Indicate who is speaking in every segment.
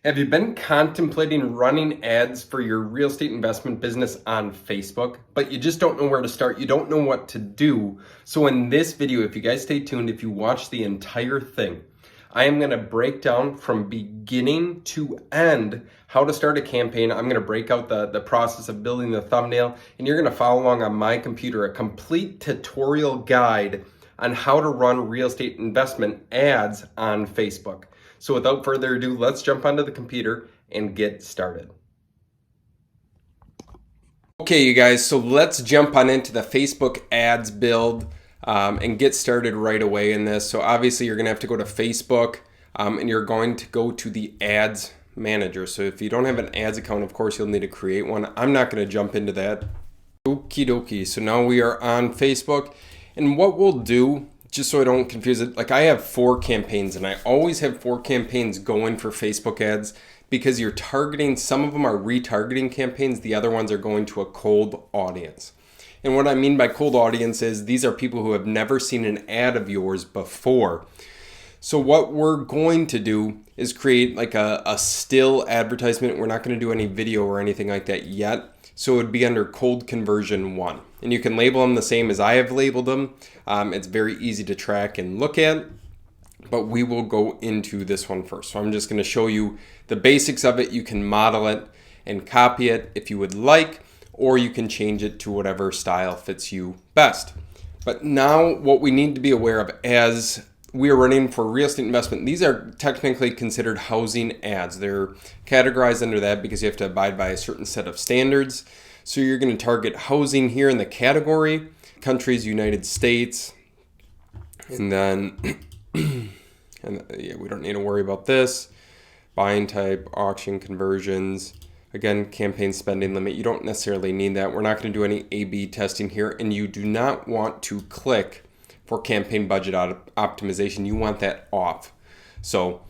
Speaker 1: Have you been contemplating running ads for your real estate investment business on Facebook, but you just don't know where to start? You don't know what to do. So in this video, if you guys stay tuned, if you watch the entire thing, I am going to break down from beginning to end how to start a campaign. I'm going to break out the process of building the thumbnail, and you're going to follow along on my computer, a complete tutorial guide on how to run real estate investment ads on Facebook. So without further ado, let's jump onto the computer and get started. Okay, you guys, so let's jump on into the Facebook ads build and get started right away in this. So obviously you're gonna have to go to Facebook and you're going to go to the ads manager. So if you don't have an ads account, of course, you'll need to create one. I'm not gonna jump into that. Okie dokie, so now we are on Facebook, and what we'll do, just so I don't confuse it, like I have 4 campaigns, and I always have 4 campaigns going for Facebook ads because you're targeting, some of them are retargeting campaigns, the other ones are going to a cold audience. And what I mean by cold audience is these are people who have never seen an ad of yours before. So what we're going to do is create like a still advertisement. We're not going to do any video or anything like that yet. So it would be under cold conversion 1. And you can label them the same as I have labeled them. It's very easy to track and look at, but we will go into this one first. So I'm just going to show you the basics of it. You can model it and copy it if you would like, or you can change it to whatever style fits you best. But now what we need to be aware of as we are running for real estate investment, these are technically considered housing ads. They're categorized under that because you have to abide by a certain set of standards. So you're going to target housing here in the category, countries, United States, and then yeah, we don't need to worry about this. Buying type, auction conversions, again, campaign spending limit. You don't necessarily need that. We're not going to do any A/B testing here, and you do not want to click for campaign budget optimization. You want that off. So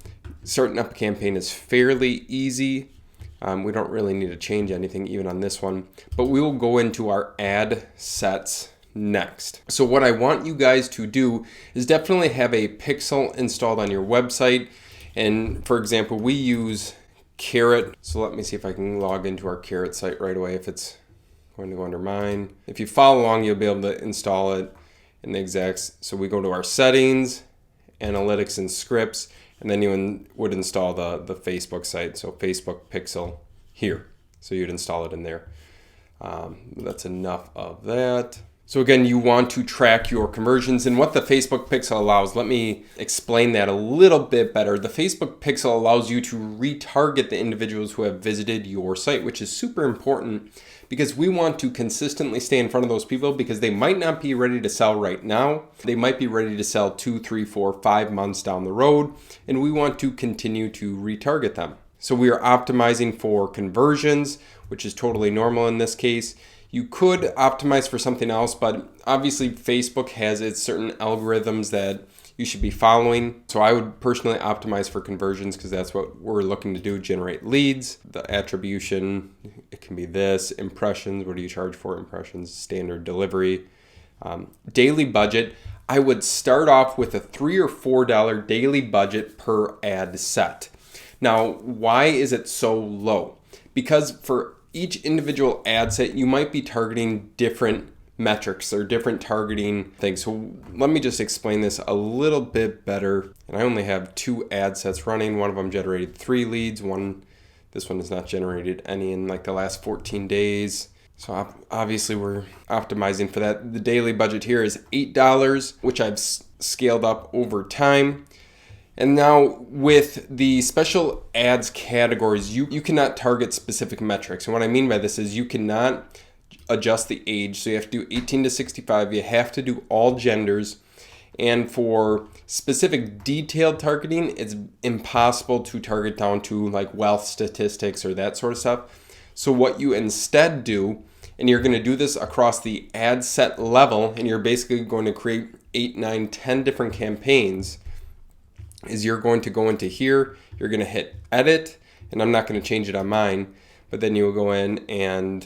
Speaker 1: starting up a campaign is fairly easy. We don't really need to change anything even on this one, but we will go into our ad sets next. So what I want you guys to do is definitely have a pixel installed on your website. And for example, we use Carrot. So let me see if I can log into our Carrot site right away if it's going to go under mine. If you follow along, you'll be able to install it in the exacts. So we go to our settings, analytics and scripts, and then you would install the Facebook site. So Facebook pixel here. So you'd install it in there. That's enough of that. So again, you want to track your conversions, and what the Facebook pixel allows, let me explain that a little bit better. The Facebook pixel allows you to retarget the individuals who have visited your site, which is super important because we want to consistently stay in front of those people because they might not be ready to sell right now. They might be ready to sell 2, 3, 4, 5 months down the road, and we want to continue to retarget them. So we are optimizing for conversions, which is totally normal in this case. You could optimize for something else, but obviously Facebook has its certain algorithms that you should be following. So I would personally optimize for conversions because that's what we're looking to do, generate leads. The attribution, it can be this, impressions, what do you charge for impressions, standard delivery. Daily budget, I would start off with a $3 or $4 daily budget per ad set. Now, why is it so low? Because for each individual ad set, you might be targeting different metrics or different targeting things. So let me just explain this a little bit better. And I only have 2 ad sets running. One of them generated 3 leads. This one has not generated any in like the last 14 days. So obviously we're optimizing for that. The daily budget here is $8, which I've scaled up over time. And now with the special ads categories, you cannot target specific metrics. And what I mean by this is you cannot adjust the age. So you have to do 18 to 65. You have to do all genders. And for specific detailed targeting, it's impossible to target down to like wealth statistics or that sort of stuff. So what you instead do, and you're going to do this across the ad set level, and you're basically going to create 8, 9, 10 different campaigns, is you're going to go into here, you're going to hit edit, and I'm not going to change it on mine, but then you'll go in and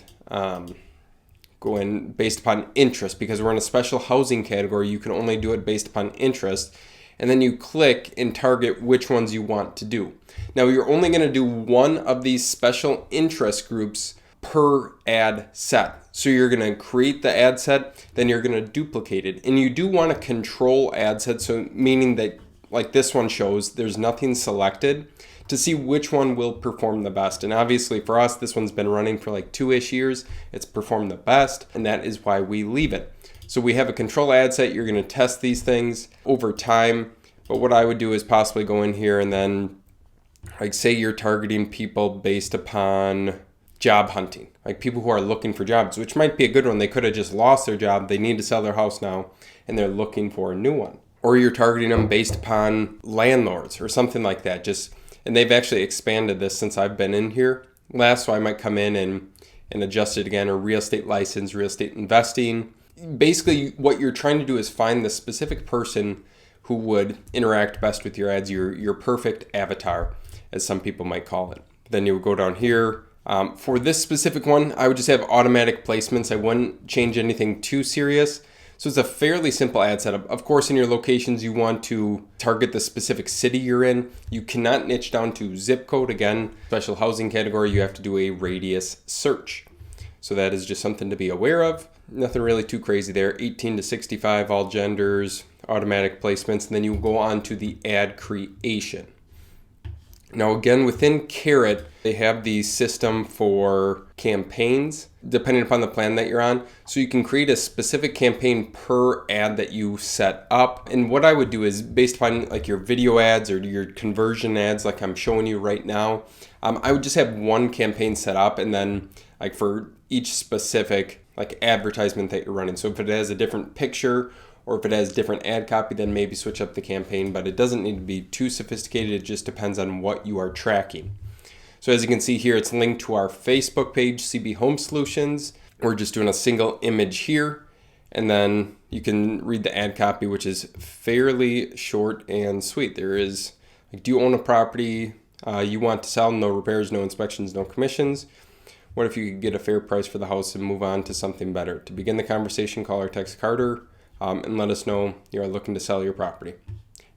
Speaker 1: go in based upon interest, because we're in a special housing category. You can only do it based upon interest, and then you click and target which ones you want to do. Now you're only going to do one of these special interest groups per ad set. So you're going to create the ad set, then you're going to duplicate it. And you do want to control ad set, so meaning that like this one shows, there's nothing selected, to see which one will perform the best. And obviously for us, this one's been running for like 2-ish years. It's performed the best, and that is why we leave it. So we have a control ad set. You're going to test these things over time. But what I would do is possibly go in here and then, like, say you're targeting people based upon job hunting, like people who are looking for jobs, which might be a good one. They could have just lost their job. They need to sell their house now, and they're looking for a new one. Or you're targeting them based upon landlords or something like that. And they've actually expanded this since I've been in here last, so I might come in and adjust it again, or real estate license, real estate investing. Basically, what you're trying to do is find the specific person who would interact best with your ads, your perfect avatar, as some people might call it. Then you would go down here. For this specific one, I would just have automatic placements. I wouldn't change anything too serious. So it's a fairly simple ad setup. Of course, in your locations, you want to target the specific city you're in. You cannot niche down to zip code. Again, special housing category, you have to do a radius search. So that is just something to be aware of. Nothing really too crazy there. 18 to 65, all genders, automatic placements, and then you go on to the ad creation. Now again, within Carrot, they have the system for campaigns, depending upon the plan that you're on. So you can create a specific campaign per ad that you set up. And what I would do is, based upon like your video ads or your conversion ads, like I'm showing you right now, I would just have one campaign set up, and then like for each specific like advertisement that you're running. So if it has a different picture, or if it has different ad copy, then maybe switch up the campaign, but it doesn't need to be too sophisticated. It just depends on what you are tracking. So as you can see here, it's linked to our Facebook page, CB Home Solutions. We're just doing a single image here, and then you can read the ad copy, which is fairly short and sweet. There is, like, do you own a property you want to sell? No repairs, no inspections, no commissions. What if you could get a fair price for the house and move on to something better? To begin the conversation, call or text Carter. And let us know you're looking to sell your property.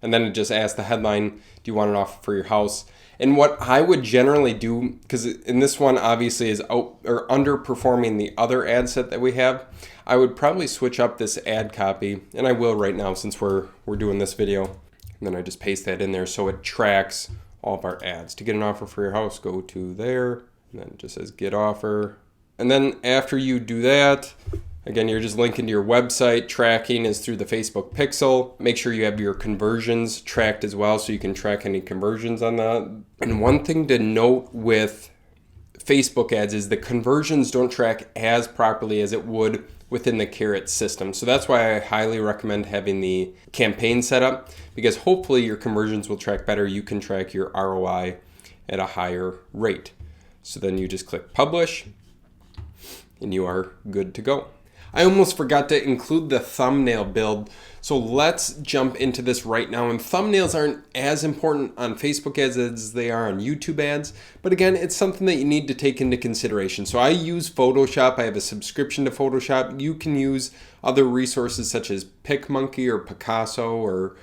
Speaker 1: And then it just asks the headline, do you want an offer for your house? And what I would generally do, because in this one obviously is out or underperforming the other ad set that we have, I would probably switch up this ad copy, and I will right now since we're doing this video. And then I just paste that in there so it tracks all of our ads. To get an offer for your house, go to there, and then it just says get offer. And then after you do that, again, you're just linking to your website. Tracking is through the Facebook pixel. Make sure you have your conversions tracked as well, so you can track any conversions on that. And one thing to note with Facebook ads is the conversions don't track as properly as it would within the Carrot system. So that's why I highly recommend having the campaign set up, because hopefully your conversions will track better. You can track your ROI at a higher rate. So then you just click publish, and you are good to go. I almost forgot to include the thumbnail build. So let's jump into this right now. And thumbnails aren't as important on Facebook ads as they are on YouTube ads. But again, it's something that you need to take into consideration. So I use Photoshop. I have a subscription to Photoshop. You can use other resources such as PicMonkey or Picasso, or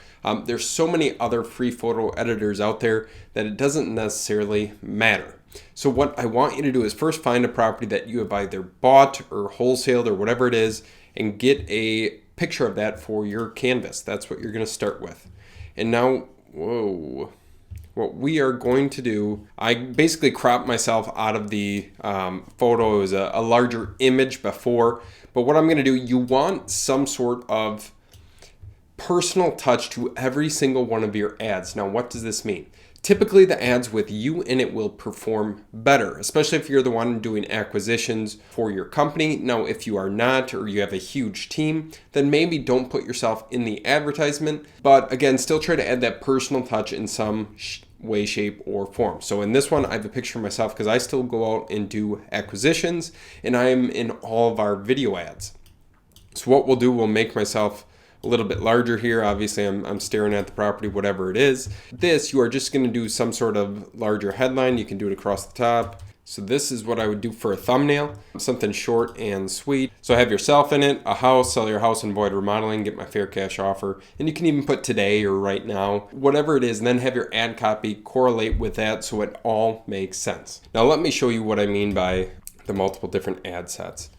Speaker 1: there's so many other free photo editors out there that it doesn't necessarily matter. So what I want you to do is first find a property that you have either bought or wholesaled or whatever it is, and get a picture of that for your canvas. That's what you're going to start with. And now, what we are going to do, I basically cropped myself out of the photo. It was a larger image before, but what I'm going to do, you want some sort of personal touch to every single one of your ads. Now, what does this mean? Typically, the ads with you in it will perform better, especially if you're the one doing acquisitions for your company. Now, if you are not, or you have a huge team, then maybe don't put yourself in the advertisement. But again, still try to add that personal touch in some way, shape, or form. So in this one, I have a picture of myself because I still go out and do acquisitions, and I am in all of our video ads. So what we'll do, we'll make myself a little bit larger here. Obviously, I'm staring at the property, whatever it is. This, you are just going to do some sort of larger headline. You can do it across the top. So this is what I would do for a thumbnail, something short and sweet. So have yourself in it, a house, sell your house and avoid remodeling, get my fair cash offer. And you can even put today or right now, whatever it is, and then have your ad copy correlate with that so it all makes sense. Now let me show you what I mean by the multiple different ad sets,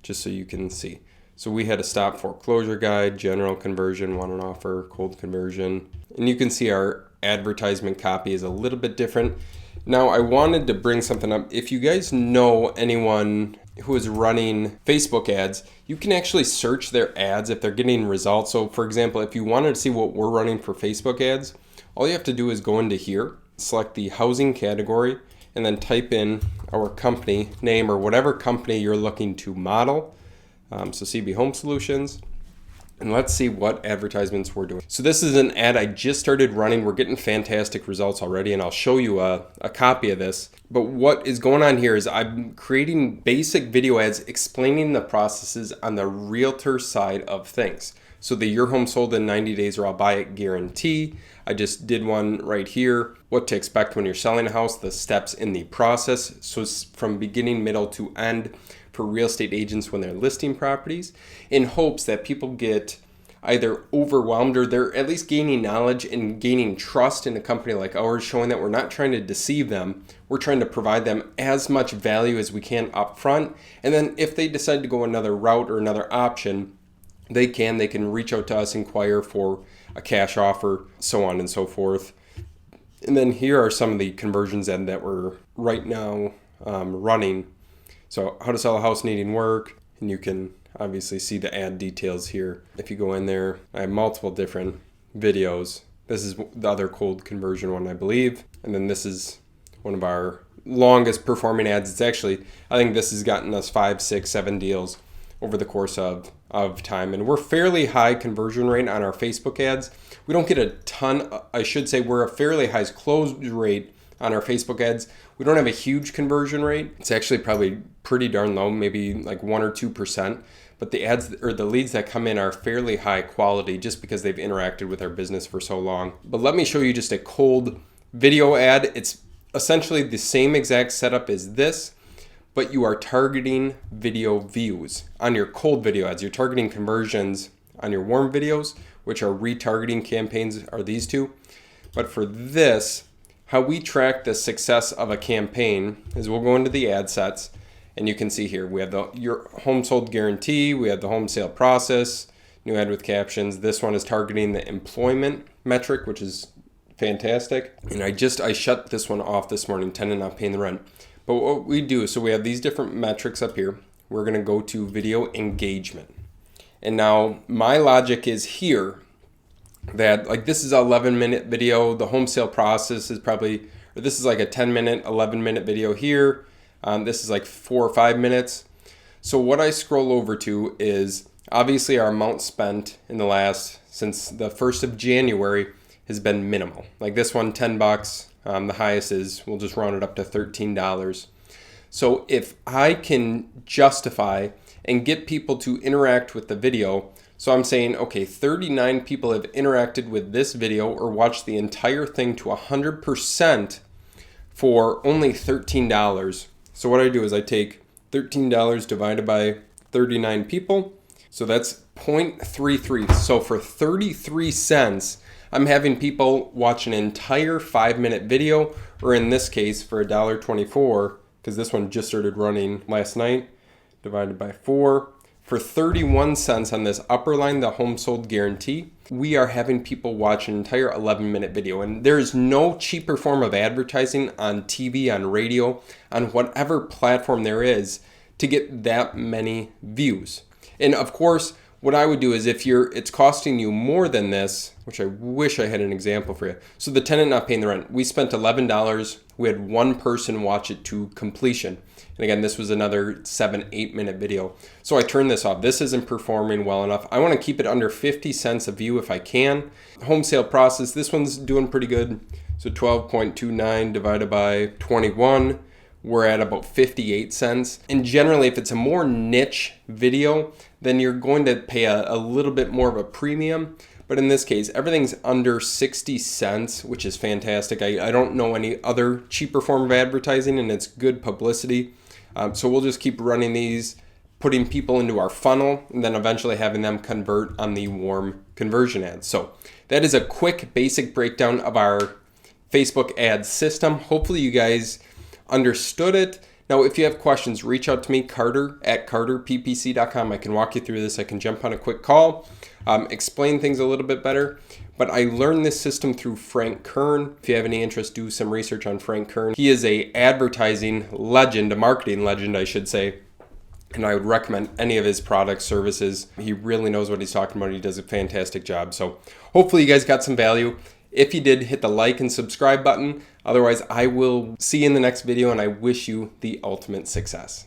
Speaker 1: just so you can see. So we had a stop foreclosure guide, general conversion, want an offer, cold conversion. And you can see our advertisement copy is a little bit different. Now I wanted to bring something up. If you guys know anyone who is running Facebook ads, you can actually search their ads if they're getting results. So for example, if you wanted to see what we're running for Facebook ads, all you have to do is go into here, select the housing category, and then type in our company name or whatever company you're looking to model. So CB Home Solutions. And let's see what advertisements we're doing. So this is an ad I just started running. We're getting fantastic results already, and I'll show you a copy of this. But what is going on here is I'm creating basic video ads explaining the processes on the realtor side of things. So the your home sold in 90 days or I'll buy it guarantee. I just did one right here. What to expect when you're selling a house, the steps in the process. So it's from beginning, middle to end for real estate agents when they're listing properties, in hopes that people get either overwhelmed or they're at least gaining knowledge and gaining trust in a company like ours, showing that we're not trying to deceive them. We're trying to provide them as much value as we can up front. And then if they decide to go another route or another option, they can reach out to us, inquire for a cash offer, so on and so forth. And then here are some of the conversions that we're right now running. So how to sell a house needing work, and you can obviously see the ad details here. If you go in there, I have multiple different videos. This is the other cold conversion one, I believe. And then this is one of our longest performing ads. It's actually, I think this has gotten us 5, 6, 7 deals over the course of time. And we're fairly high conversion rate on our Facebook ads. We don't get a ton, I should say we're a fairly high close rate on our Facebook ads. We don't have a huge conversion rate. It's actually probably pretty darn low, maybe like 1 or 2%. But the ads or the leads that come in are fairly high quality just because they've interacted with our business for so long. But let me show you just a cold video ad. It's essentially the same exact setup as this, but you are targeting video views on your cold video ads. You're targeting conversions on your warm videos, which are retargeting campaigns, are these two. But for this, how we track the success of a campaign is we'll go into the ad sets, and you can see here we have the your home sold guarantee, we have the home sale process, new ad with captions. This one is targeting the employment metric, which is fantastic. And I shut this one off this morning, tenant not paying the rent. But what we do, so we have these different metrics up here. We're gonna go to video engagement. And now my logic is here that like this is an 11-minute video. The home sale process is probably, or this is like a 10-minute, 11-minute video here. This is like 4 or 5 minutes. So what I scroll over to is obviously our amount spent in the last, since the 1st of January has been minimal. Like this one, $10. The highest is, we'll just round it up to $13. So if I can justify and get people to interact with the video, so I'm saying, okay, 39 people have interacted with this video or watched the entire thing to 100% for only $13. So what I do is I take $13 divided by 39 people. So that's 0.33. So for 33 cents, I'm having people watch an entire 5-minute video, or in this case for $1.24, because this one just started running last night, divided by 4. For 31 cents on this upper line, the home sold guarantee, we are having people watch an entire 11-minute video. And there's no cheaper form of advertising on TV, on radio, on whatever platform there is to get that many views. And of course, what I would do is if it's costing you more than this, which I wish I had an example for you. So the tenant not paying the rent, we spent $11. We had one person watch it to completion. And again, this was another 7-8 minute video. So I turned this off. This isn't performing well enough. I want to keep it under 50 cents a view if I can. Home sale process, this one's doing pretty good. So 12.29 divided by 21, we're at about 58 cents. And generally, if it's a more niche video, then you're going to pay a little bit more of a premium. But in this case, everything's under 60 cents, which is fantastic. I don't know any other cheaper form of advertising, and it's good publicity. So we'll just keep running these, putting people into our funnel, and then eventually having them convert on the warm conversion ads. So that is a quick basic breakdown of our Facebook ads system. Hopefully you guys understood it. Now, if you have questions, reach out to me, carter@carterppc.com. I can walk you through this. I can jump on a quick call, explain things a little bit better. But I learned this system through Frank Kern. If you have any interest, do some research on Frank Kern. He is a advertising legend, a marketing legend, I should say. And I would recommend any of his products, services. He really knows what he's talking about. He does a fantastic job. So hopefully you guys got some value. If you did, hit the like and subscribe button. Otherwise, I will see you in the next video, and I wish you the ultimate success.